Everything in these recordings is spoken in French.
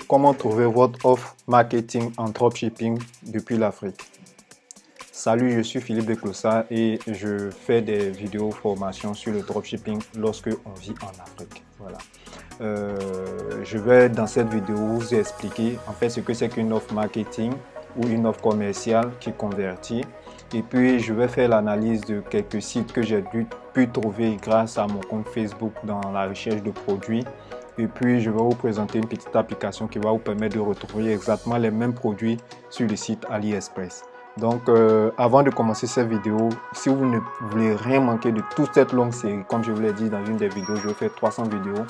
comment trouver votre offre marketing en dropshipping depuis l'Afrique. Salut, je suis Philippe de Clossard et je fais des vidéos formation sur le dropshipping lorsque on vit en Afrique. Voilà. Je vais dans cette vidéo vous expliquer en fait ce que c'est qu'une offre marketing ou une offre commerciale qui convertit. Et puis je vais faire l'analyse de quelques sites que j'ai pu trouver grâce à mon compte Facebook dans la recherche de produits. Et puis je vais vous présenter une petite application qui va vous permettre de retrouver exactement les mêmes produits sur le site AliExpress. Donc avant de commencer cette vidéo, si vous ne voulez rien manquer de toute cette longue série, comme je vous l'ai dit dans une des vidéos, je vais faire 300 vidéos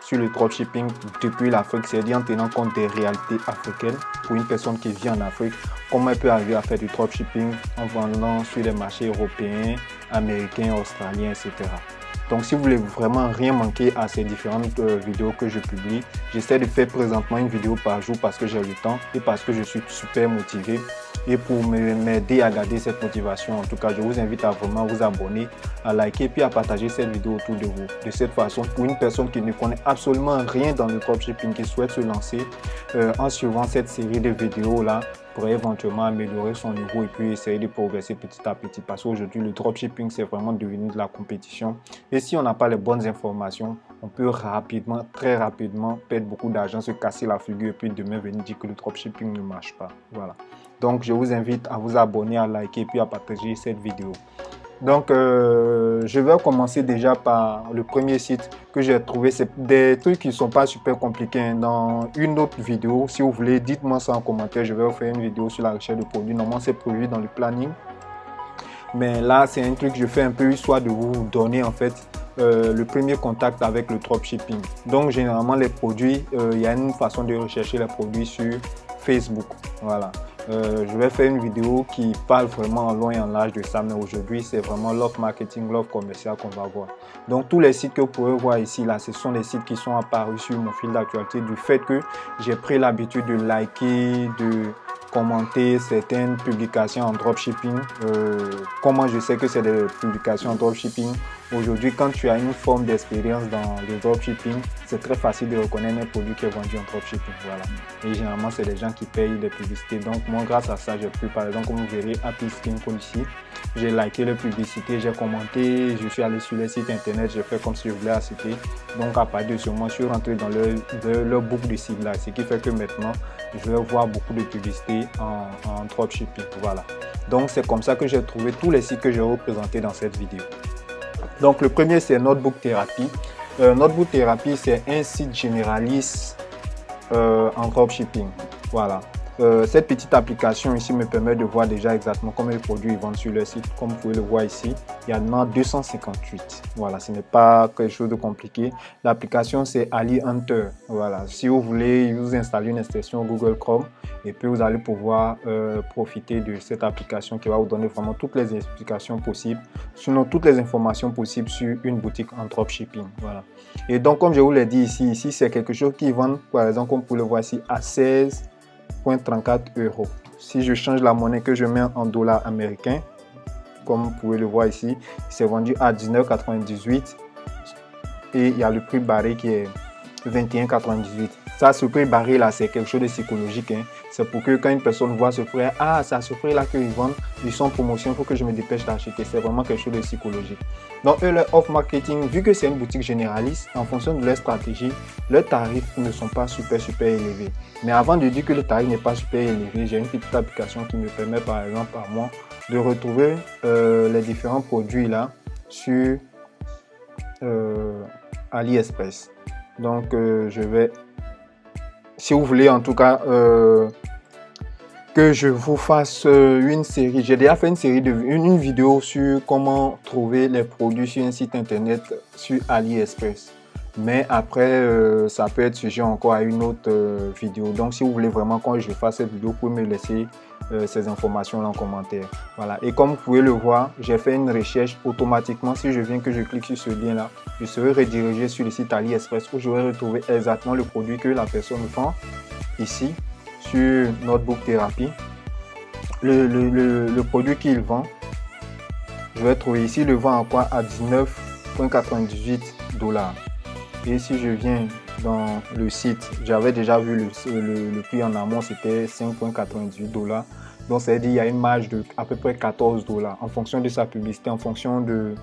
sur le dropshipping depuis l'Afrique, c'est-à-dire en tenant compte des réalités africaines pour une personne qui vit en Afrique, comment elle peut arriver à faire du dropshipping en vendant sur les marchés européens, américains, australiens, etc. Donc si vous voulez vraiment rien manquer à ces différentes vidéos que je publie, j'essaie de faire présentement une vidéo par jour parce que j'ai le temps et parce que je suis super motivé. Et pour m'aider à garder cette motivation, en tout cas, je vous invite à vraiment vous abonner, à liker puis à partager cette vidéo autour de vous. De cette façon, pour une personne qui ne connaît absolument rien dans le dropshipping, qui souhaite se lancer en suivant cette série de vidéos là, pourrait éventuellement améliorer son niveau et puis essayer de progresser petit à petit. Parce qu'aujourd'hui, le dropshipping, c'est vraiment devenu de la compétition. Et si on n'a pas les bonnes informations, on peut rapidement, très rapidement, perdre beaucoup d'argent, se casser la figure et puis demain venir dire que le dropshipping ne marche pas. Voilà. Donc, je vous invite à vous abonner, à liker et puis à partager cette vidéo. Donc, je vais commencer déjà par le premier site que j'ai trouvé. C'est des trucs qui ne sont pas super compliqués. Dans une autre vidéo, si vous voulez, dites-moi ça en commentaire. Je vais vous faire une vidéo sur la recherche de produits. Normalement, c'est prévu dans le planning. Mais là, c'est un truc que je fais un peu histoire de vous donner en fait le premier contact avec le dropshipping. Donc, généralement, les produits, il y a une façon de rechercher les produits sur Facebook. Voilà. Je vais faire une vidéo qui parle vraiment en long et en large de ça, mais aujourd'hui c'est vraiment l'offre marketing, l'offre commerciale qu'on va voir. Donc tous les sites que vous pouvez voir ici, là, ce sont des sites qui sont apparus sur mon fil d'actualité du fait que j'ai pris l'habitude de liker, de commenter certaines publications en dropshipping. Comment je sais que c'est des publications en dropshipping? Aujourd'hui, quand tu as une forme d'expérience dans le dropshipping, c'est très facile de reconnaître un produit qui est vendu en dropshipping. Voilà. Et généralement, c'est des gens qui payent des publicités. Donc, moi, grâce à ça, j'ai pu, par exemple, comme vous verrez, Happy Skin ici, j'ai liké les publicités, j'ai commenté, je suis allé sur les sites internet, j'ai fait comme si je voulais acheter. Donc, à partir de ce moment, je suis rentré dans leur boucle de ciblage, ce qui fait que maintenant, je vais voir beaucoup de publicités en dropshipping. Voilà. Donc, c'est comme ça que j'ai trouvé tous les sites que je vais vous présenter dans cette vidéo. Donc, le premier, c'est Notebook Therapy. Notebook Therapy, c'est un site généraliste en dropshipping. Voilà. Cette petite application ici me permet de voir déjà exactement combien de produits ils vendent sur le site. Comme vous pouvez le voir ici, il y en a 258. Voilà, ce n'est pas quelque chose de compliqué. L'application, c'est Ali Hunter. Voilà, si vous voulez, vous installez une extension Google Chrome et puis vous allez pouvoir profiter de cette application qui va vous donner vraiment toutes les explications possibles, sinon toutes les informations possibles sur une boutique en dropshipping. Voilà. Et donc, comme je vous l'ai dit ici c'est quelque chose qui vend, par exemple, comme vous pouvez le voir ici, à 16,34 €. Si je change la monnaie que je mets en dollars américains, comme vous pouvez le voir ici, c'est vendu à 19,98 et il y a le prix barré qui est 21,98. Ça, ce prix barré là, c'est quelque chose de psychologique. Hein. C'est pour que quand une personne voit ce prix, ah, c'est à ce prix là qu'ils vendent, ils sont en promotion, il faut que je me dépêche d'acheter. C'est vraiment quelque chose de psychologique. Donc, eux, leur offre marketing, vu que c'est une boutique généraliste, en fonction de leur stratégie, leurs tarifs ne sont pas super élevés. Mais avant de dire que le tarif n'est pas super élevé, j'ai une petite application qui me permet, par exemple, à moi, de retrouver les différents produits là sur AliExpress. Donc, je vais, si vous voulez en tout cas que je vous fasse une série, j'ai déjà fait une vidéo sur comment trouver les produits sur un site internet sur AliExpress. Mais après, ça peut être sujet encore à une autre vidéo. Donc, si vous voulez vraiment quand je fasse cette vidéo, vous pouvez me laisser ces informations là en commentaire. Voilà. Et comme vous pouvez le voir, j'ai fait une recherche automatiquement. Si je viens que je clique sur ce lien là, je serai redirigé sur le site AliExpress où je vais retrouver exactement le produit que la personne vend ici sur Notebook Therapy. Le produit qu'il vend, je vais trouver ici le vend à quoi? À 19,98 $. Et si je viens dans le site. J'avais déjà vu le prix en amont, c'était 5,98 $. Donc, ça veut dire qu'il y a une marge de à peu près 14 $ en fonction de sa publicité, en fonction de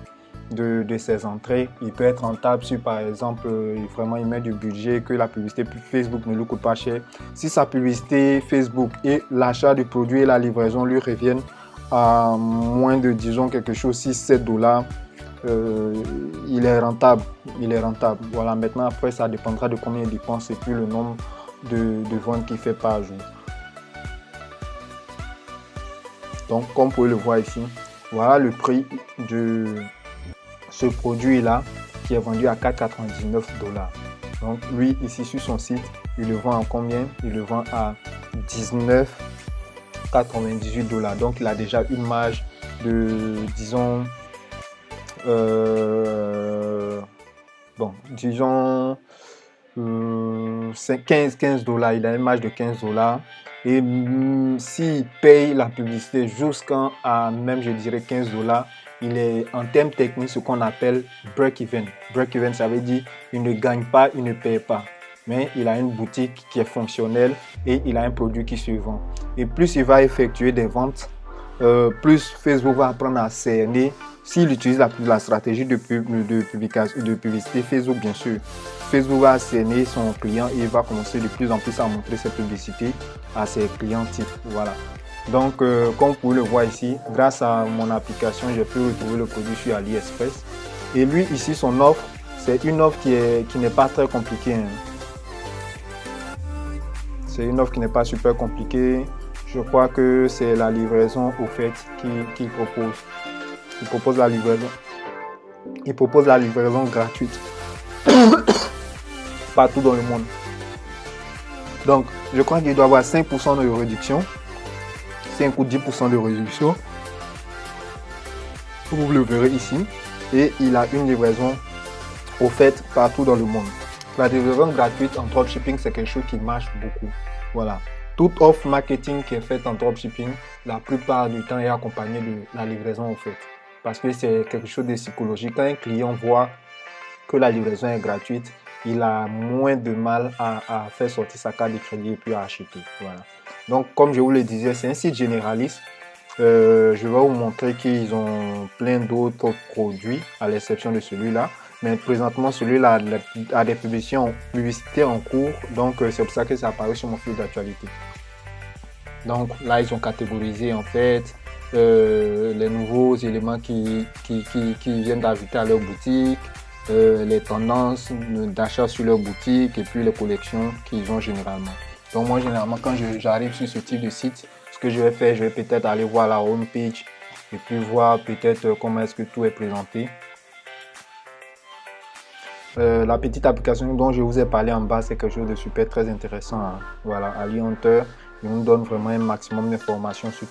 ses entrées. Il peut être rentable si par exemple vraiment il met du budget, que la publicité Facebook ne lui coûte pas cher. Si sa publicité Facebook et l'achat du produit et la livraison lui reviennent à moins de, disons, quelque chose 6-7 $, il est rentable. Voilà, maintenant après ça dépendra de combien il dépense et puis le nombre de ventes qu'il fait par jour. Donc comme vous pouvez le voir ici, voilà le prix de ce produit là qui est vendu à 4,99 $. Donc lui ici sur son site, il le vend à combien? Il le vend à 19,98 $. Donc il a déjà une marge de, disons, disons 15 $. Il a une marge de 15 $. Et s'il paye la publicité jusqu'à même, je dirais, 15 $, il est en termes techniques ce qu'on appelle break-even. Break-even, ça veut dire il ne gagne pas, il ne paye pas. Mais il a une boutique qui est fonctionnelle et il a un produit qui se vend. Et plus il va effectuer des ventes, plus Facebook va apprendre à cerner. S'il utilise la stratégie de publicité Facebook, bien sûr, Facebook va cerner son client et il va commencer de plus en plus à montrer ses publicités à ses clients types. Voilà. Donc, comme vous pouvez le voir ici, grâce à mon application, j'ai pu retrouver le produit sur AliExpress. Et lui, ici, son offre, c'est une offre qui n'est pas très compliquée. Hein. C'est une offre qui n'est pas super compliquée. Je crois que c'est la livraison au fait qu'il propose. Il propose la livraison. Il propose la livraison gratuite partout dans le monde. Donc, je crois qu'il doit avoir 5% de réduction. 5 ou 10% de réduction. Vous le verrez ici. Et il a une livraison au fait partout dans le monde. La livraison gratuite en dropshipping, c'est quelque chose qui marche beaucoup. Voilà. Toute offre marketing qui est faite en dropshipping, la plupart du temps est accompagnée de la livraison au fait. Parce que c'est quelque chose de psychologique. Quand un client voit que la livraison est gratuite, il a moins de mal à faire sortir sa carte de crédit et puis à acheter. Voilà. Donc, comme je vous le disais, c'est un site généraliste. Je vais vous montrer qu'ils ont plein d'autres produits, à l'exception de celui-là. Mais présentement, celui-là a des publicités en cours. Donc, c'est pour ça que ça apparaît sur mon fil d'actualité. Donc, là, ils ont catégorisé en fait les nouveaux éléments qui viennent d'ajouter à leur boutique, les tendances d'achat sur leur boutique et puis les collections qu'ils ont généralement. Donc, moi, généralement, quand j'arrive sur ce type de site, ce que je vais faire, je vais peut-être aller voir la home page et puis voir peut-être comment est-ce que tout est présenté. La petite application dont je vous ai parlé en bas, c'est quelque chose de super très intéressant. Hein. Voilà, AliHunter, il nous donne vraiment un maximum d'informations sur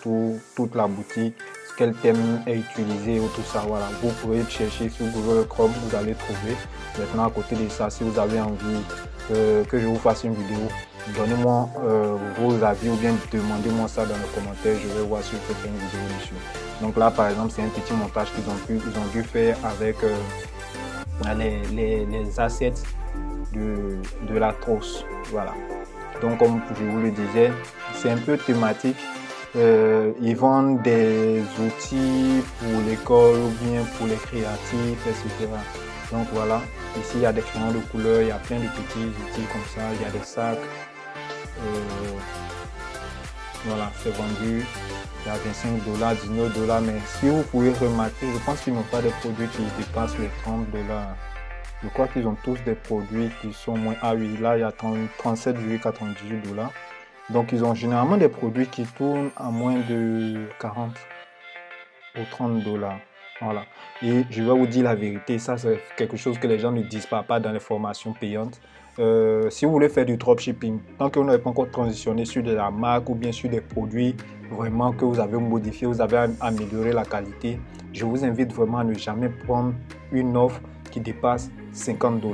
toute la boutique, quel thème est utilisé ou tout ça. Voilà, vous pouvez chercher sur Google Chrome, vous allez trouver. Maintenant, à côté de ça, si vous avez envie que je vous fasse une vidéo, donnez-moi vos avis ou bien demandez-moi ça dans les commentaires. Je vais voir si je peux faire une vidéo dessus. Donc là, par exemple, c'est un petit montage qu'ils ont dû faire avec les assets de la trousse. Voilà. Donc, comme je vous le disais, c'est un peu thématique. Ils vendent des outils pour l'école ou bien pour les créatifs, etc. Donc voilà, ici il y a des crayons de couleur, il y a plein de petits outils comme ça, il y a des sacs. Voilà, c'est vendu à 25 $, 19 $. Mais si vous pouvez remarquer, je pense qu'ils n'ont pas des produits qui dépassent les 30 $. Je crois qu'ils ont tous des produits qui sont moins. Ah oui, là il y a 37,98 $. Donc ils ont généralement des produits qui tournent à moins de 40 ou 30 $. Voilà. Et je vais vous dire la vérité, ça c'est quelque chose que les gens ne disent pas dans les formations payantes. Si vous voulez faire du dropshipping, tant que vous n'avez pas encore transitionné sur de la marque ou bien sur des produits vraiment que vous avez modifié, vous avez amélioré la qualité, je vous invite vraiment à ne jamais prendre une offre qui dépasse 50 $.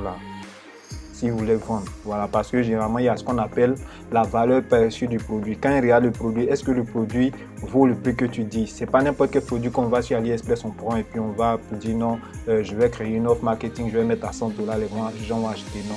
Si vous voulez vendre, voilà, parce que généralement il y a ce qu'on appelle la valeur perçue du produit. Quand il regarde le produit, est-ce que le produit vaut le prix que tu dis? C'est pas n'importe quel produit qu'on va sur AliExpress, on prend et puis on va dire non, je vais créer une offre marketing, je vais mettre à 100 $, les gens vont acheter. Non,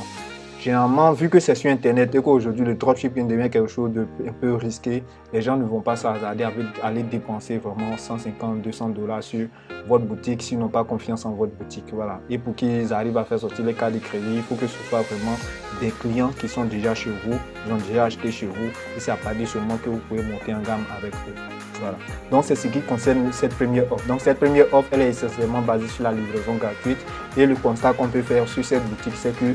Généralement, vu que c'est sur Internet et qu'aujourd'hui le dropshipping devient quelque chose de un peu risqué, les gens ne vont pas s'hasarder à aller dépenser vraiment 150, 200 $ sur votre boutique s'ils n'ont pas confiance en votre boutique. Voilà. Et pour qu'ils arrivent à faire sortir les cartes de crédit, il faut que ce soit vraiment des clients qui sont déjà chez vous, ils ont déjà acheté chez vous et c'est à partir de ce moment que vous pouvez monter en gamme avec eux. Voilà. Donc c'est ce qui concerne cette première offre. Donc cette première offre, elle est essentiellement basée sur la livraison gratuite et le constat qu'on peut faire sur cette boutique, c'est que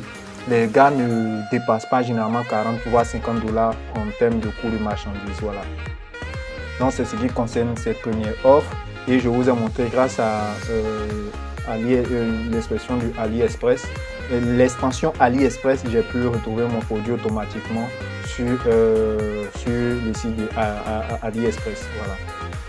les gars ne dépassent pas généralement 40 voire 50 $ en termes de coût de marchandises. Voilà. Donc c'est ce qui concerne cette première offre et je vous ai montré grâce à l'expression du AliExpress. L'extension AliExpress, j'ai pu retrouver mon produit automatiquement sur le site de AliExpress. Voilà.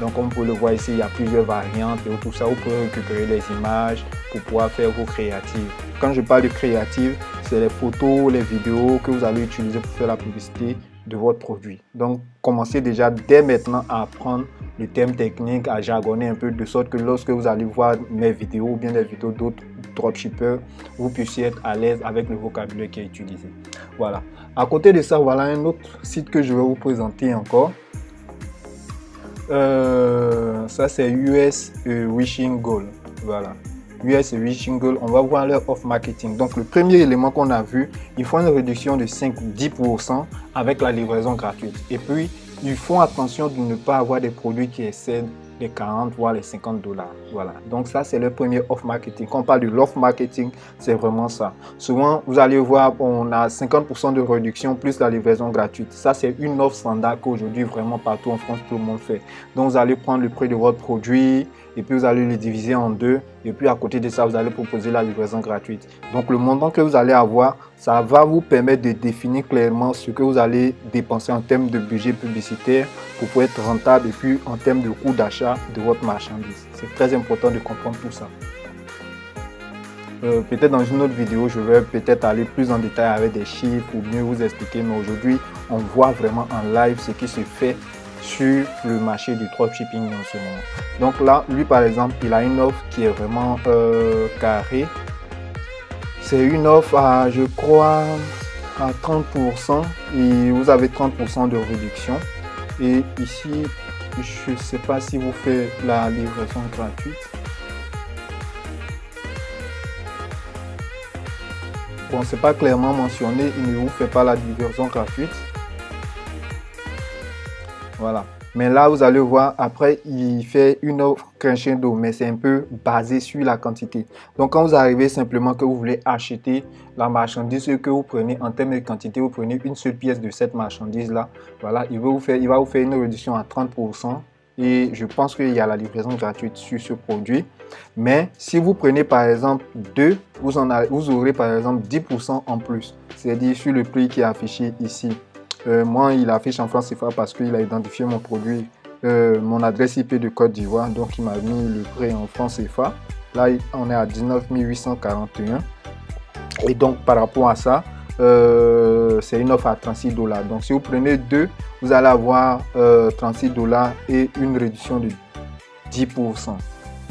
Donc comme vous pouvez le voir ici, il y a plusieurs variantes et tout ça. Vous pouvez récupérer les images pour pouvoir faire vos créatives. Quand je parle de créatives, c'est les photos, les vidéos que vous allez utiliser pour faire la publicité de votre produit. Donc commencez déjà dès maintenant à apprendre les termes techniques, à jargonner un peu de sorte que lorsque vous allez voir mes vidéos ou bien les vidéos d'autres dropshippers, vous puissiez être à l'aise avec le vocabulaire qui est utilisé. Voilà. À côté de ça, voilà un autre site que je vais vous présenter encore. Ça c'est US Wishing Goal. Voilà. US Wishing Goal, on va voir leur offre marketing. Donc le premier élément qu'on a vu, ils font une réduction de 5-10% avec la livraison gratuite. Et puis ils font attention de ne pas avoir des produits qui excèdent les 40 voire les 50 $. Voilà. Donc ça c'est le premier offre marketing. Quand on parle de l'offre marketing, c'est vraiment ça. Souvent vous allez voir, on a 50% de réduction plus la livraison gratuite. Ça c'est une offre standard qu'aujourd'hui vraiment partout en France tout le monde fait. Donc vous allez prendre le prix de votre produit et puis vous allez le diviser en deux et puis à côté de ça vous allez proposer la livraison gratuite. Donc le montant que vous allez avoir, ça va vous permettre de définir clairement ce que vous allez dépenser en termes de budget publicitaire pour pouvoir être rentable et puis en termes de coût d'achat de votre marchandise. C'est très important de comprendre tout ça. Peut-être dans une autre vidéo, je vais peut-être aller plus en détail avec des chiffres ou mieux vous expliquer, mais aujourd'hui, on voit vraiment en live ce qui se fait sur le marché du dropshipping en ce moment. Donc là, lui par exemple, il a une offre qui est vraiment carrée. C'est une offre à, je crois, à 30% et vous avez 30% de réduction. Et ici, je ne sais pas si vous faites la livraison gratuite. Bon, c'est pas clairement mentionné, il ne vous fait pas la livraison gratuite. Voilà. Mais là, vous allez voir, après, il fait une offre crescendo, mais c'est un peu basé sur la quantité. Donc, quand vous arrivez simplement que vous voulez acheter la marchandise, ce que vous prenez en termes de quantité, vous prenez une seule pièce de cette marchandise-là. Voilà, il va vous faire une réduction à 30%. Et je pense qu'il y a la livraison gratuite sur ce produit. Mais si vous prenez par exemple deux, vous aurez par exemple 10% en plus. C'est-à-dire sur le prix qui est affiché ici. Moi, il affiche en francs CFA parce qu'il a identifié mon produit, mon adresse IP de Côte d'Ivoire. Donc, il m'a mis le prix en francs CFA. Là, on est à 19 841. Et donc, par rapport à ça, c'est une offre à 36 $. Donc, si vous prenez deux, vous allez avoir 36 $ et une réduction de 10%.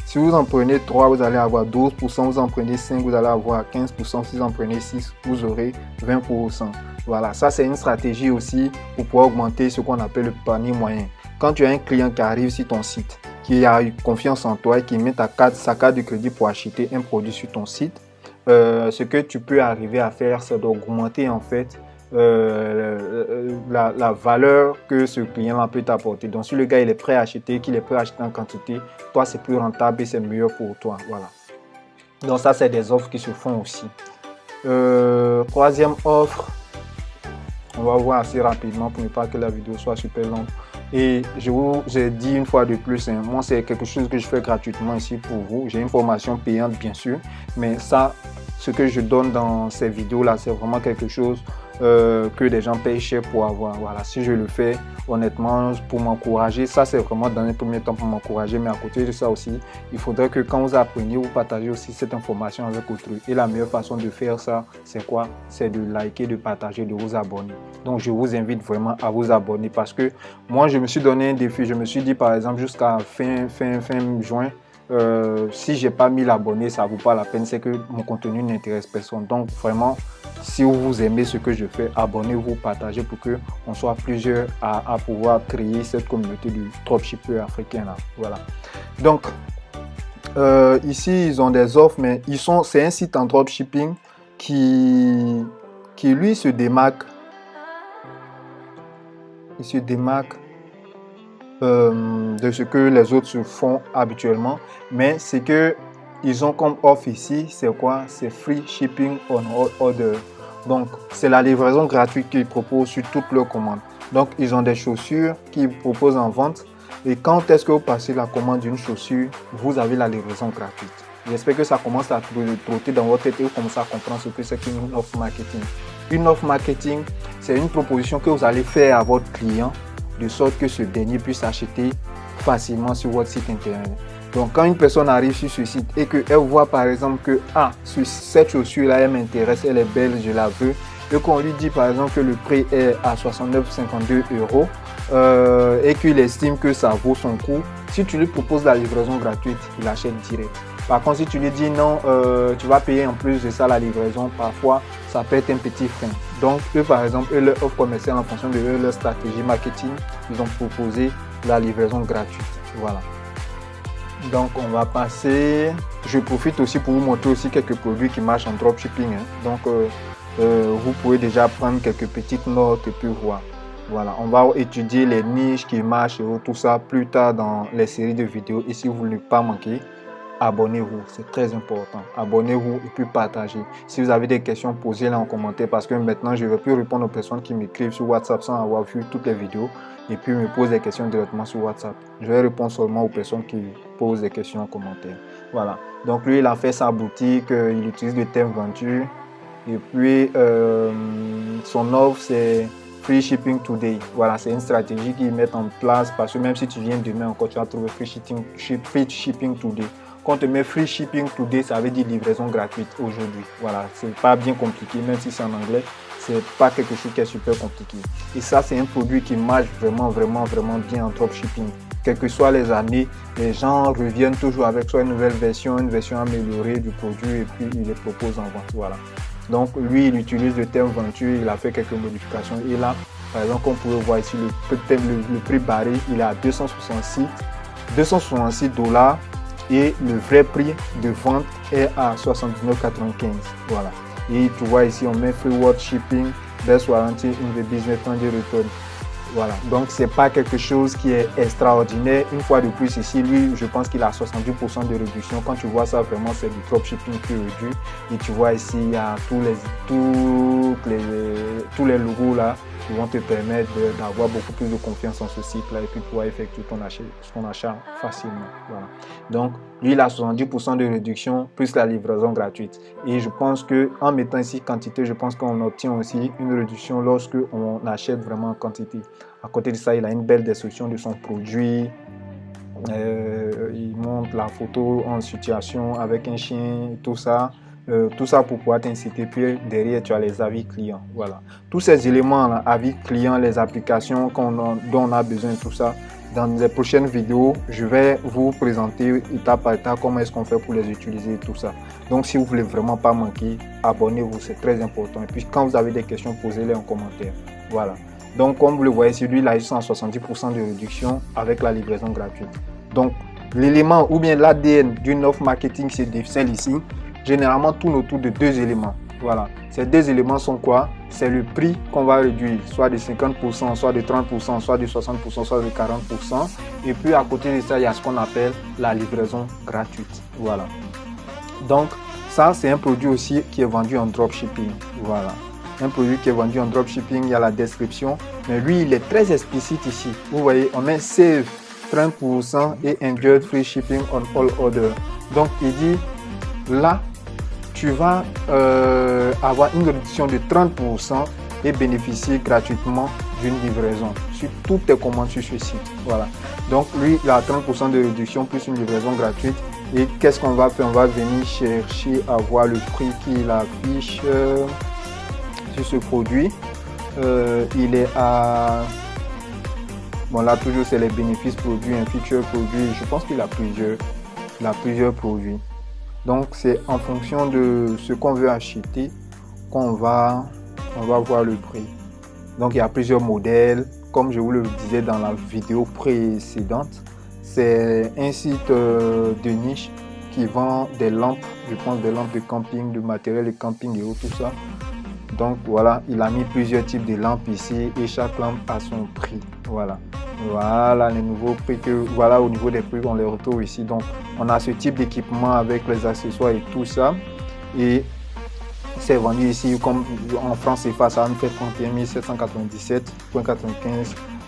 Si vous en prenez 3, vous allez avoir 12%. Vous en prenez 5, vous allez avoir 15%. Si vous en prenez 6, vous aurez 20%. Voilà, ça c'est une stratégie aussi pour pouvoir augmenter ce qu'on appelle le panier moyen. Quand tu as un client qui arrive sur ton site, qui a eu confiance en toi et qui met sa carte de crédit pour acheter un produit sur ton site, ce que tu peux arriver à faire, c'est d'augmenter en fait la valeur que ce client peut t'apporter. Donc si le gars il est prêt à acheter, qu'il est prêt à acheter en quantité, toi c'est plus rentable et c'est meilleur pour toi. Voilà. Donc ça c'est des offres qui se font aussi. Troisième offre, on va voir assez rapidement pour ne pas que la vidéo soit super longue. Et j'ai dit une fois de plus, hein, moi c'est quelque chose que je fais gratuitement ici pour vous. J'ai une formation payante bien sûr, mais ça, ce que je donne dans ces vidéos là, c'est vraiment quelque chose que des gens payent cher pour avoir. Voilà, si je le fais honnêtement pour m'encourager, ça c'est vraiment dans un premier temps pour m'encourager, mais à côté de ça aussi, il faudrait que quand vous apprenez, vous partagez aussi cette information avec autrui. Et la meilleure façon de faire ça, c'est quoi? C'est de liker, de partager, de vous abonner. Donc je vous invite vraiment à vous abonner parce que moi je me suis donné un défi. Je me suis dit par exemple jusqu'à fin juin, si j'ai pas 1000 abonnés, ça vaut pas la peine, c'est que mon contenu n'intéresse personne. Donc vraiment, si vous aimez ce que je fais, abonnez-vous, partagez pour que on soit plusieurs à pouvoir créer cette communauté du dropshipper africain là. Voilà. Donc ici ils ont des offres, mais c'est un site en dropshipping qui lui se démarque. Il se démarque de ce que les autres se font habituellement, mais c'est que ils ont comme offre ici, c'est quoi? C'est free shipping on all order. Donc c'est la livraison gratuite qu'ils proposent sur toutes leurs commandes. Donc ils ont des chaussures qu'ils proposent en vente, et quand est-ce que vous passez la commande d'une chaussure, vous avez la livraison gratuite. J'espère que ça commence à trotter dans votre tête et vous commencez à comprendre ce que c'est qu'une offre marketing. Une offre marketing, c'est une proposition que vous allez faire à votre client de sorte que ce dernier puisse acheter facilement sur votre site internet. Donc quand une personne arrive sur ce site et qu'elle voit par exemple que cette chaussure là elle m'intéresse, elle est belle, je la veux, et qu'on lui dit par exemple que le prix est à 69,52 € et qu'il estime que ça vaut son coût, si tu lui proposes la livraison gratuite, il achète direct. Par contre, si tu lui dis non, tu vas payer en plus de ça la livraison, parfois ça peut être un petit frein. Donc eux par exemple, leur offre commerciale en fonction de leur stratégie marketing, ils ont proposé la livraison gratuite. Voilà. Donc on va passer, je profite aussi pour vous montrer aussi quelques produits qui marchent en dropshipping. Donc vous pouvez déjà prendre quelques petites notes et puis voir. Voilà, on va étudier les niches qui marchent et tout ça plus tard dans les séries de vidéos. Et si vous ne voulez pas manquer, abonnez-vous, c'est très important. Abonnez-vous et puis partagez. Si vous avez des questions, posez-les en commentaire, parce que maintenant je ne vais plus répondre aux personnes qui m'écrivent sur WhatsApp sans avoir vu toutes les vidéos et puis me posent des questions directement sur WhatsApp. Je vais répondre seulement aux personnes qui posent des questions en commentaire. Voilà. Donc lui, il a fait sa boutique, il utilise le thème Venture. Et puis son offre, c'est Free Shipping Today. Voilà, c'est une stratégie qu'ils mettent en place, parce que même si tu viens demain encore, tu vas trouver Free Shipping Today. Quand on te met Free Shipping Today, ça veut dire livraison gratuite aujourd'hui. Voilà, c'est pas bien compliqué, même si c'est en anglais, c'est pas quelque chose qui est super compliqué. Et ça, c'est un produit qui marche vraiment bien en dropshipping. Quelles que soient les années, les gens reviennent toujours avec soit une nouvelle version, une version améliorée du produit, et puis ils les proposent en vente. Voilà. Donc lui, il utilise le terme Venture, il a fait quelques modifications. Et là, par exemple, comme vous pouvez voir ici, le prix barré, il est à 266 $, et le vrai prix de vente est à 79,95 $. Voilà. Et tu vois ici, on met Free World Shipping, Best Warranty in the Business Friendly Return. Voilà, donc c'est pas quelque chose qui est extraordinaire. Une fois de plus ici, lui, je pense qu'il a 70% de réduction. Quand tu vois ça, vraiment, c'est du dropshipping plus réduit. Et tu vois ici, il y a tous les logos là qui vont te permettre d'avoir beaucoup plus de confiance en ce site là et puis pouvoir effectuer ton achat facilement. Voilà. Donc, lui, il a 70% de réduction plus la livraison gratuite. Et je pense qu'en mettant ici quantité, je pense qu'on obtient aussi une réduction lorsque on achète vraiment en quantité. À côté de ça, il a une belle description de son produit. Il montre la photo en situation avec un chien, tout ça pour pouvoir t'inciter. Puis derrière, tu as les avis clients. Voilà. Tous ces éléments là, avis clients, les applications dont on a besoin, tout ça. Dans les prochaines vidéos, je vais vous présenter étape par étape comment est-ce qu'on fait pour les utiliser et tout ça. Donc, si vous voulez vraiment pas manquer, abonnez-vous, c'est très important. Et puis, quand vous avez des questions, posez-les en commentaire. Voilà. Donc, comme vous le voyez, celui là, il est à 70% de réduction avec la livraison gratuite. Donc, l'élément ou bien l'ADN d'une offre marketing, c'est celle ici. Généralement, tourne autour de deux éléments. Voilà. Ces deux éléments sont quoi? C'est le prix qu'on va réduire, soit de 50%, soit de 30%, soit de 60%, soit de 40%. Et puis, à côté de ça, il y a ce qu'on appelle la livraison gratuite. Voilà. Donc, ça, c'est un produit aussi qui est vendu en dropshipping. Voilà. Un produit qui est vendu en dropshipping, il y a la description. Mais lui, il est très explicite ici. Vous voyez, on met save 30% et enjoy free shipping on all order. Donc, il dit, là, tu vas avoir une réduction de 30% et bénéficier gratuitement d'une livraison sur toutes tes commandes sur ce site. Voilà. Donc, lui, il a 30% de réduction plus une livraison gratuite. Et qu'est-ce qu'on va faire? On va venir chercher à voir le prix qu'il affiche sur ce produit. Il est à... Bon, là, toujours, c'est les bénéfices produits, un feature produit. Je pense qu'il a plusieurs. Il a plusieurs produits. Donc, c'est en fonction de ce qu'on veut acheter qu'on va voir le prix. Donc, il y a plusieurs modèles. Comme je vous le disais dans la vidéo précédente, c'est un site de niche qui vend des lampes, je pense des lampes de camping, de matériel de camping et tout ça. Donc voilà, il a mis plusieurs types de lampes ici et chaque lampe a son prix. Voilà les nouveaux prix que voilà au niveau des prix on les retrouve ici. Donc on a ce type d'équipement avec les accessoires et tout ça et c'est vendu ici comme en France CFA, ça me fait 31 797,95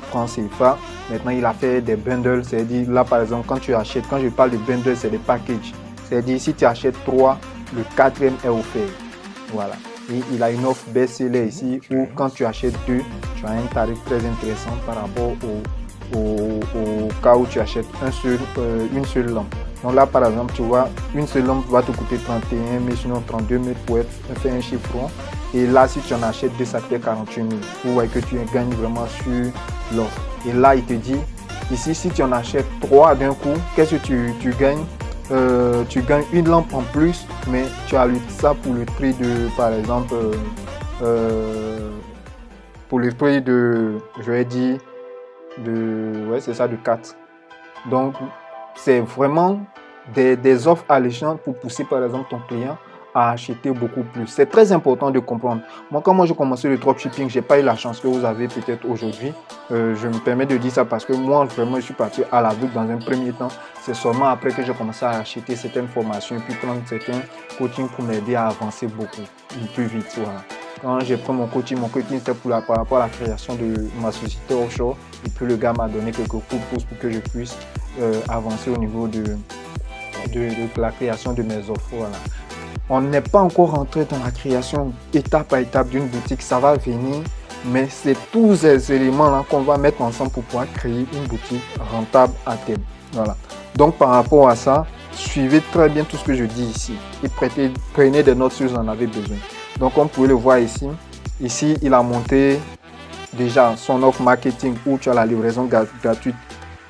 francs CFA. Maintenant il a fait des bundles, c'est-à-dire là par exemple quand tu achètes, quand je parle de bundles c'est des packages, c'est-à-dire si tu achètes 3, le 4e est offert. Voilà. Et il a une offre best-seller ici où quand tu achètes 2, tu as un tarif très intéressant par rapport au cas où tu achètes une seule lampe. Donc là par exemple tu vois une seule lampe va te coûter 31 mais sinon 32 000 pour faire un chiffre rond. Et là si tu en achètes 2 ça te fait 48 000. Vous voyez que tu gagnes vraiment sur l'offre. Et là il te dit ici si tu en achètes 3 d'un coup, qu'est-ce que tu gagnes? Tu gagnes une lampe en plus, mais tu as ça pour le prix de, par exemple, pour le prix de, je vais dire, ouais, c'est ça, de 4. Donc, c'est vraiment des offres alléchantes pour pousser, par exemple, ton client à acheter beaucoup plus. C'est très important de comprendre. Moi, quand j'ai commencé le dropshipping, je n'ai pas eu la chance que vous avez peut-être aujourd'hui. Je me permets de dire ça parce que moi, vraiment, je suis parti à l'aveugle dans un premier temps. C'est seulement après que j'ai commencé à acheter certaines formations et puis prendre certains coachings pour m'aider à avancer beaucoup plus vite. Voilà. Quand j'ai pris mon coaching c'était par rapport à la création de ma société offshore. Et puis le gars m'a donné quelques coups de pouce pour que je puisse avancer au niveau de la création de mes offres. Voilà. On n'est pas encore rentré dans la création étape par étape d'une boutique, ça va venir, mais c'est tous ces éléments-là qu'on va mettre ensemble pour pouvoir créer une boutique rentable à terme. Voilà. Donc par rapport à ça, suivez très bien tout ce que je dis ici et prenez des notes si vous en avez besoin. Donc comme vous pouvez le voir ici, il a monté déjà son offre marketing où tu as la livraison gratuite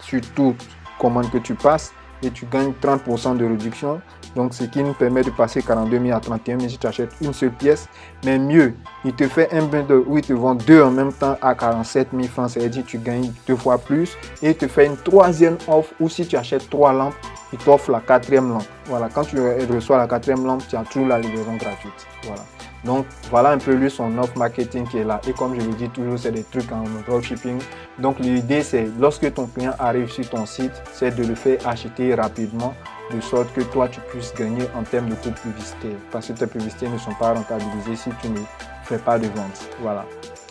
sur toute commande que tu passes et tu gagnes 30% de réduction. Donc, ce qui nous permet de passer 42 000 à 31 000 si tu achètes une seule pièce. Mais mieux, il te fait un bundle où il te vend 2 en même temps à 47 000 francs. C'est-à-dire que tu gagnes 2 fois plus. Et il te fait une troisième offre où si tu achètes 3 lampes, il t'offre la 4e lampe. Voilà, quand tu reçois la 4e lampe, tu as toujours la livraison gratuite. Voilà. Donc, voilà un peu lui son offre marketing qui est là. Et comme je le dis toujours, c'est des trucs en dropshipping. Donc, l'idée, c'est lorsque ton client arrive sur ton site, c'est de le faire acheter rapidement, de sorte que toi, tu puisses gagner en termes de coûts publicitaires. Parce que tes publicités ne sont pas rentabilisées si tu ne fais pas de vente. Voilà.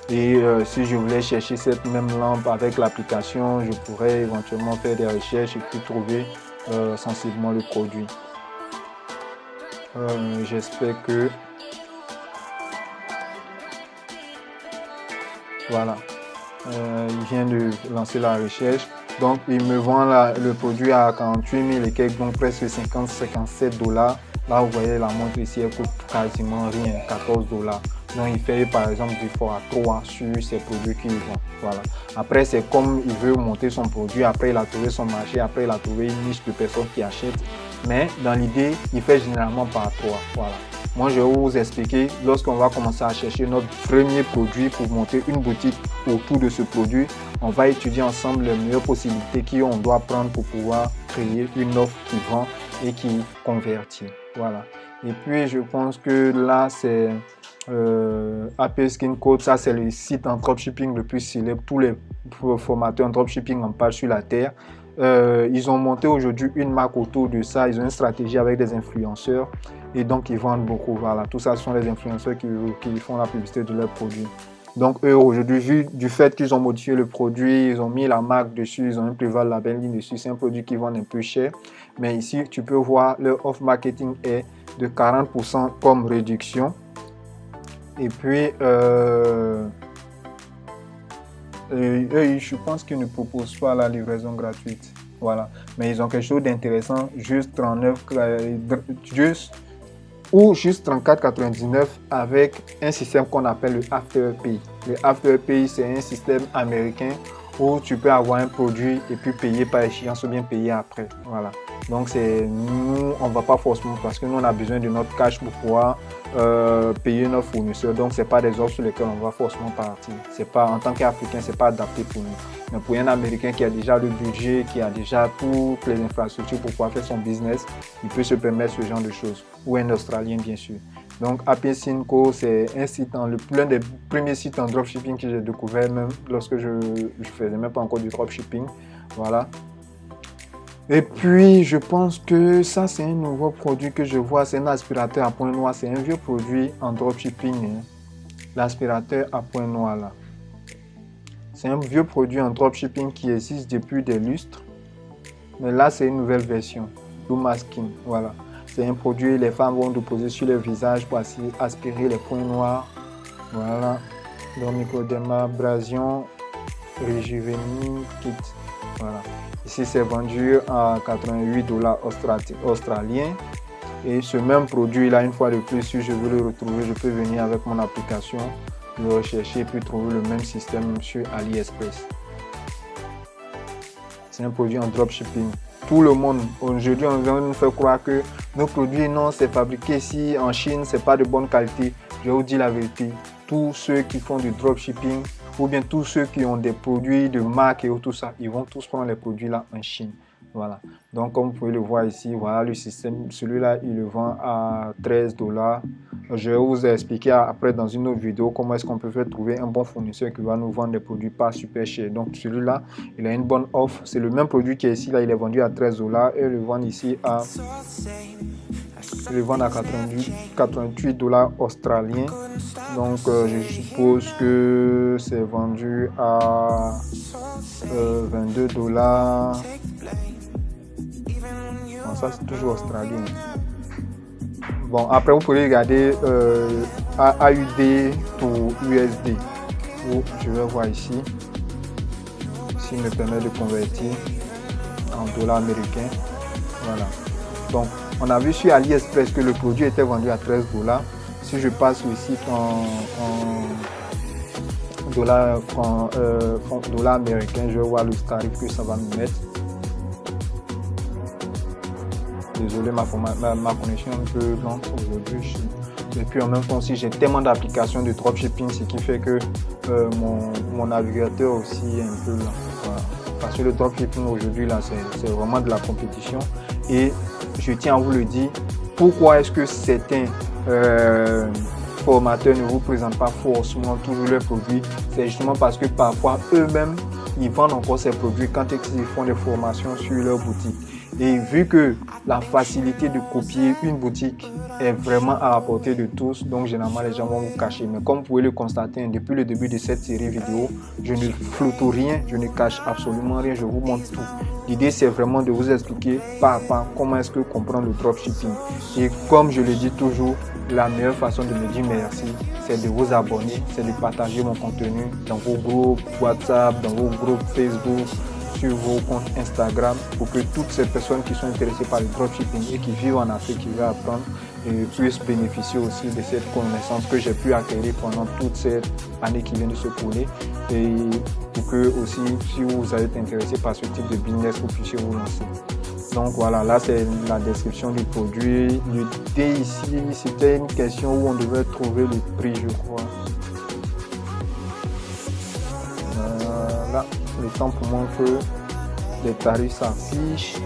Et si je voulais chercher cette même lampe avec l'application, je pourrais éventuellement faire des recherches et puis trouver sensiblement le produit. J'espère que... Voilà, il vient de lancer la recherche. Donc, il me vend le produit à 48 000 et quelques, donc presque 57 $. Là, vous voyez la montre ici, elle coûte quasiment rien, 14 $. Donc, il fait par exemple du fois 3 sur ces produits qu'il vend. Voilà. Après, c'est comme il veut monter son produit. Après, il a trouvé son marché. Après, il a trouvé une niche de personnes qui achètent. Mais dans l'idée, il fait généralement par 3. Voilà. Moi, je vais vous expliquer lorsqu'on va commencer à chercher notre premier produit pour monter une boutique autour de ce produit. On va étudier ensemble les meilleures possibilités qu'on doit prendre pour pouvoir créer une offre qui vend et qui convertit. Voilà. Et puis, je pense que là, c'est AP Skin Code. Ça, c'est le site en dropshipping le plus célèbre. Tous les formateurs en dropshipping en parlent sur la terre. Ils ont monté aujourd'hui une marque autour de ça. Ils ont une stratégie avec des influenceurs et donc ils vendent beaucoup. Voilà, tout ça ce sont les influenceurs qui font la publicité de leurs produits. Donc eux aujourd'hui, vu du fait qu'ils ont modifié le produit, ils ont mis la marque dessus, ils ont un Preval Label dessus, c'est un produit qui vend un peu cher. Mais ici, tu peux voir leur offre marketing est de 40% comme réduction. Et puis eux, je pense qu'ils ne proposent pas la livraison gratuite. Voilà. Mais ils ont quelque chose d'intéressant, juste 39, juste 34,99 avec un système qu'on appelle le Afterpay. Le Afterpay, c'est un système américain où tu peux avoir un produit et puis payer par échéance ou bien payer après. Voilà. Donc nous, on ne va pas forcément, parce que nous on a besoin de notre cash pour pouvoir payer nos fournisseurs. Donc c'est pas des offres sur lesquelles on va forcément partir. C'est pas, en tant qu'Africain, c'est pas adapté pour nous. Mais pour un Américain qui a déjà le budget, qui a déjà toutes les infrastructures pour pouvoir faire son business, il peut se permettre ce genre de choses. Ou un Australien bien sûr. Donc Appian-Synco, c'est un site, l'un des premiers sites en dropshipping que j'ai découvert même lorsque je faisais même pas encore du dropshipping. Voilà. Et puis je pense que ça c'est un nouveau produit que je vois, c'est un aspirateur à point noir, c'est un vieux produit en dropshipping, hein. L'aspirateur à point noir là. C'est un vieux produit en dropshipping qui existe depuis des lustres. Mais là, c'est une nouvelle version. Luma Skin, voilà. C'est un produit, les femmes vont déposer sur leur visage pour aspirer les points noirs. Voilà. Donc, microdermabrasion, Rejuvening Kit. Voilà. Ici, c'est vendu à 88 $ australiens. Et ce même produit là, une fois de plus, si je veux le retrouver, je peux venir avec mon application, le rechercher et puis trouver le même système sur AliExpress. C'est un produit en dropshipping. Tout le monde, aujourd'hui, on vient nous faire croire que nos produits, non, c'est fabriqué ici en Chine, c'est pas de bonne qualité. Je vais vous dire la vérité. Tous ceux qui font du dropshipping ou bien tous ceux qui ont des produits de marque et tout ça, ils vont tous prendre les produits là en Chine. Voilà. Donc, comme vous pouvez le voir ici, voilà le système. Celui-là, il le vend à 13 $. Je vais vous expliquer après dans une autre vidéo comment est-ce qu'on peut faire trouver un bon fournisseur qui va nous vendre des produits pas super chers. Donc, celui-là, il a une bonne offre. C'est le même produit qui est ici. Là, il est vendu à 13 $ et le vend ici à... Je le vends à 88 $ australiens. Donc, je suppose que c'est vendu à 22 $. Bon, ça, c'est toujours australien. Bon, après, vous pouvez regarder AUD pour USD. Je vais voir ici. S'il me permet de convertir en dollars américains. Voilà. Donc, on a vu sur AliExpress que le produit était vendu à 13 $. Si je passe ici en dollars américains, je vais voir le tarif que ça va me mettre. Désolé, ma connexion est un peu lente aujourd'hui. Et puis en même temps aussi, j'ai tellement d'applications de dropshipping, ce qui fait que mon navigateur aussi est un peu lent. Voilà. Parce que le dropshipping aujourd'hui, là, c'est vraiment de la compétition. Et je tiens à vous le dire, pourquoi est-ce que certains formateurs ne vous présentent pas forcément toujours leurs produits? C'est justement parce que parfois eux-mêmes, ils vendent encore ces produits quand ils font des formations sur leur boutique. Et vu que la facilité de copier une boutique est vraiment à la portée de tous, donc généralement les gens vont vous cacher. Mais comme vous pouvez le constater, depuis le début de cette série vidéo, je ne floute rien, je ne cache absolument rien, je vous montre tout. L'idée c'est vraiment de vous expliquer pas à pas comment est-ce que comprendre le dropshipping. Et comme je le dis toujours, la meilleure façon de me dire merci, c'est de vous abonner, c'est de partager mon contenu dans vos groupes WhatsApp, dans vos groupes Facebook, sur vos comptes Instagram, pour que toutes ces personnes qui sont intéressées par le dropshipping et qui vivent en Afrique, qui veulent apprendre, puissent bénéficier aussi de cette connaissance que j'ai pu acquérir pendant toute cette année qui vient de se couler, et pour que aussi, si vous êtes intéressé par ce type de business, vous puissiez vous lancer. Donc voilà, là c'est la description du produit. L'idée ici, c'était une question où on devait trouver le prix, je crois. Là, le temps pour moi que les tarifs s'affichent.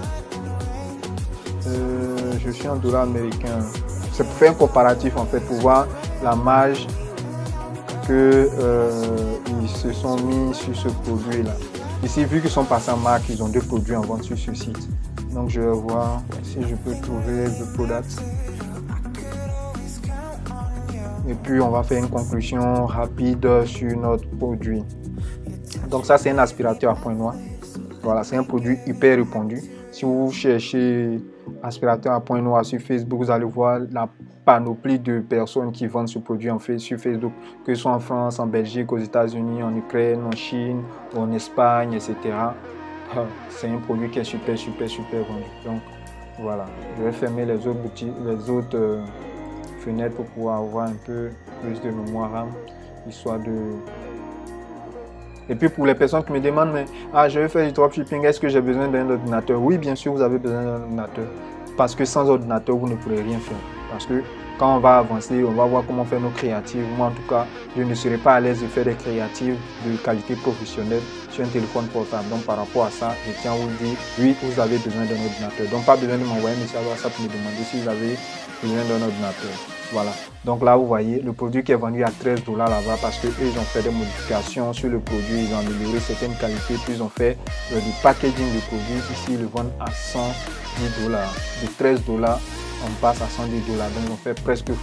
Je suis en dollars américains. C'est pour faire un comparatif en fait, pour voir la marge que ils se sont mis sur ce produit là. Ici, vu qu'ils sont passés en marque, ils ont deux produits en vente sur ce site. Donc je vais voir si je peux trouver le product. Et puis on va faire une conclusion rapide sur notre produit. Donc ça c'est un aspirateur à point noir. Voilà, c'est un produit hyper répandu. Si vous cherchez aspirateur à point noir sur Facebook, vous allez voir la panoplie de personnes qui vendent ce produit sur Facebook, que ce soit en France, en Belgique, aux États-Unis, en Ukraine, en Chine, en Espagne, etc. C'est un produit qui est super vendu. Donc voilà, je vais fermer les autres boutiques, les autres fenêtres pour pouvoir avoir un peu plus de mémoire RAM, histoire de Et puis pour les personnes qui me demandent, mais je vais faire du dropshipping, est-ce que j'ai besoin d'un ordinateur? Oui, bien sûr, vous avez besoin d'un ordinateur. Parce que sans ordinateur, vous ne pourrez rien faire. Parce que quand on va avancer, on va voir comment faire nos créatives. Moi, en tout cas, je ne serai pas à l'aise de faire des créatives de qualité professionnelle sur un téléphone portable. Donc, par rapport à ça, je tiens à vous dire, oui, vous avez besoin d'un ordinateur. Donc, pas besoin de m'envoyer un message WhatsApp pour me demander si vous avez besoin d'un ordinateur. Voilà. Donc là, vous voyez, le produit qui est vendu à 13 $ là-bas parce qu'eux, ils ont fait des modifications sur le produit, ils ont amélioré certaines qualités, puis ils ont fait du packaging du produit. Ici, ils le vendent à 110 $. De 13 $, on passe à 110 $. Donc, on fait presque x8,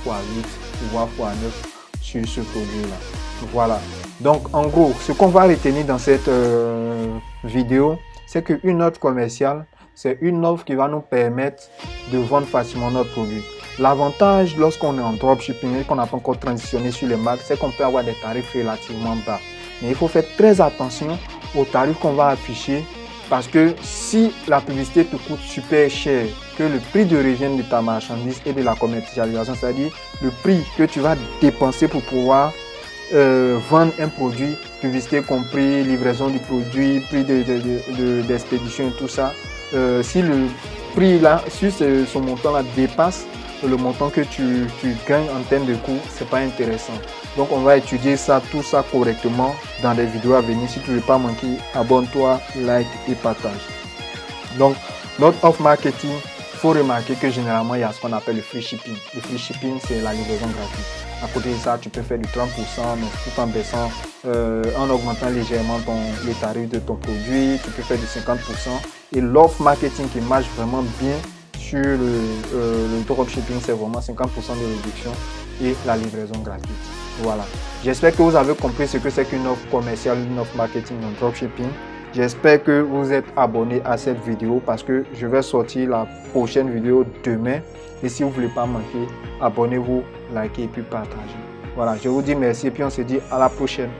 voire x9 sur ce produit-là. Voilà. Donc, en gros, ce qu'on va retenir dans cette vidéo, c'est qu'une offre commerciale, c'est une offre qui va nous permettre de vendre facilement notre produit. L'avantage lorsqu'on est en dropshipping et qu'on n'a pas encore transitionné sur les marques, c'est qu'on peut avoir des tarifs relativement bas. Mais il faut faire très attention aux tarifs qu'on va afficher parce que si la publicité te coûte super cher, que le prix de revient de ta marchandise et de la commercialisation, c'est-à-dire le prix que tu vas dépenser pour pouvoir vendre un produit, publicité compris, livraison du produit, prix d'expédition et tout ça, si le prix là, sur ce montant là dépasse le montant que tu gagnes en termes de coût, c'est pas intéressant. Donc on va étudier ça, tout ça correctement dans des vidéos à venir. Si tu ne veux pas manquer, abonne-toi, like et partage. Donc notre offre marketing, il faut remarquer que généralement il y a ce qu'on appelle le free shipping. Le free shipping, c'est la livraison gratuite. À côté de ça, tu peux faire du 30%, mais tout en baissant, en augmentant légèrement les tarifs de ton produit. Tu peux faire du 50%. Et l'offre marketing qui marche vraiment bien sur le dropshipping, c'est vraiment 50% de réduction et la livraison gratuite. Voilà. J'espère que vous avez compris ce que c'est qu'une offre commerciale, une offre marketing en dropshipping. J'espère que vous êtes abonné à cette vidéo parce que je vais sortir la prochaine vidéo demain. Et si vous ne voulez pas manquer, abonnez-vous, likez et puis partagez. Voilà, je vous dis merci et puis on se dit à la prochaine.